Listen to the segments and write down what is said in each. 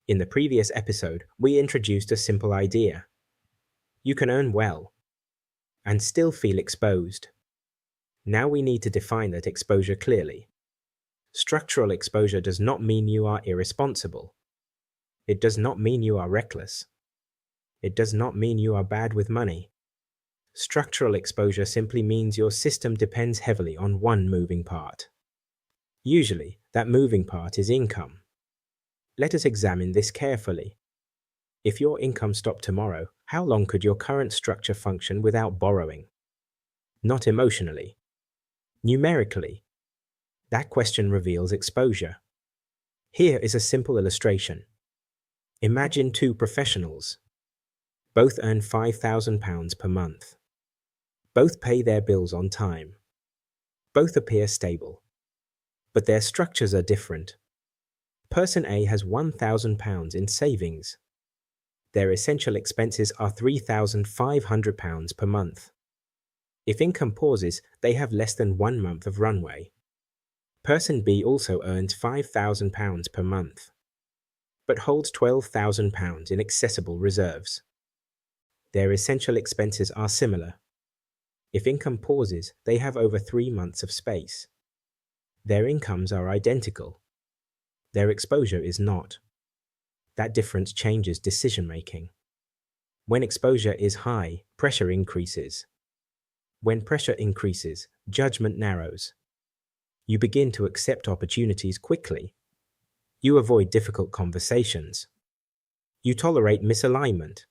In the previous episode, we introduced a simple idea. You can earn well and still feel exposed. Now we need to define that exposure clearly. Structural exposure does not mean you are irresponsible. It does not mean you are reckless. It does not mean you are bad with money. Structural exposure simply means your system depends heavily on one moving part. Usually, that moving part is income. Let us examine this carefully. If your income stopped tomorrow, how long could your current structure function without borrowing? Not emotionally. Numerically. That question reveals exposure. Here is a simple illustration. Imagine two professionals. Both earn £5,000 per month. Both pay their bills on time. Both appear stable. But their structures are different. Person A has £1,000 in savings. Their essential expenses are £3,500 per month. If income pauses, they have less than 1 month of runway. Person B also earns £5,000 per month, but holds £12,000 in accessible reserves. Their essential expenses are similar. If income pauses, they have over 3 months of space. Their incomes are identical. Their exposure is not. That difference changes decision-making. When exposure is high, pressure increases. When pressure increases, judgment narrows. You begin to accept opportunities quickly. You avoid difficult conversations. You tolerate misalignment.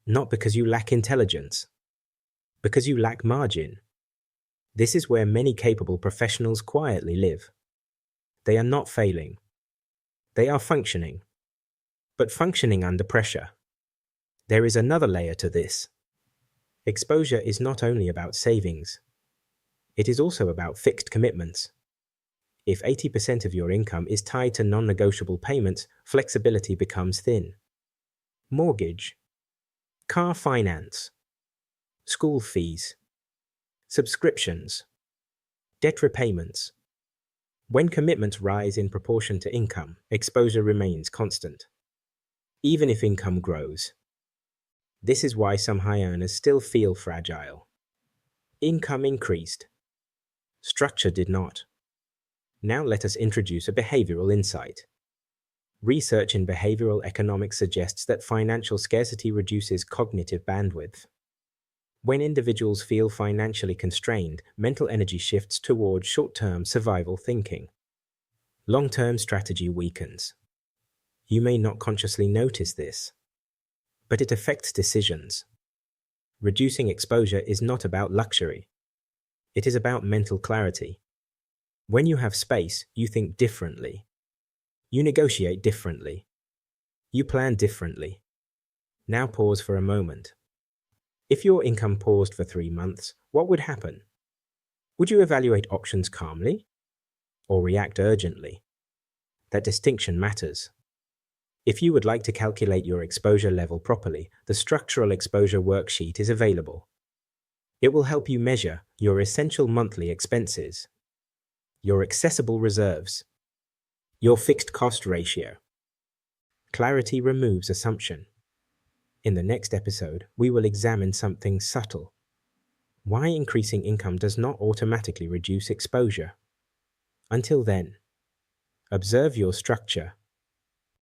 Not because you lack intelligence, because you lack margin. This is where many capable professionals quietly live. They are not failing. They are functioning. But functioning under pressure. There is another layer to this. Exposure is not only about savings. It is also about fixed commitments. If 80% of your income is tied to non-negotiable payments, flexibility becomes thin. Mortgage, car finance, school fees, subscriptions, debt repayments. When commitments rise in proportion to income, exposure remains constant, even if income grows. This is why some high earners still feel fragile. Income increased. Structure did not. Now let us introduce a behavioral insight. Research in behavioral economics suggests that financial scarcity reduces cognitive bandwidth. When individuals feel financially constrained, mental energy shifts toward short-term survival thinking. Long-term strategy weakens. You may not consciously notice this, but it affects decisions. Reducing exposure is not about luxury. It is about mental clarity. When you have space, you think differently. You negotiate differently. You plan differently. Now pause for a moment. If your income paused for 3 months, what would happen? Would you evaluate options calmly or react urgently? That distinction matters. If you would like to calculate your exposure level properly, the structural exposure worksheet is available. It will help you measure your essential monthly expenses, your accessible reserves, your fixed cost ratio. Clarity removes assumption. In the next episode, we will examine something subtle. Why increasing income does not automatically reduce exposure. Until then, observe your structure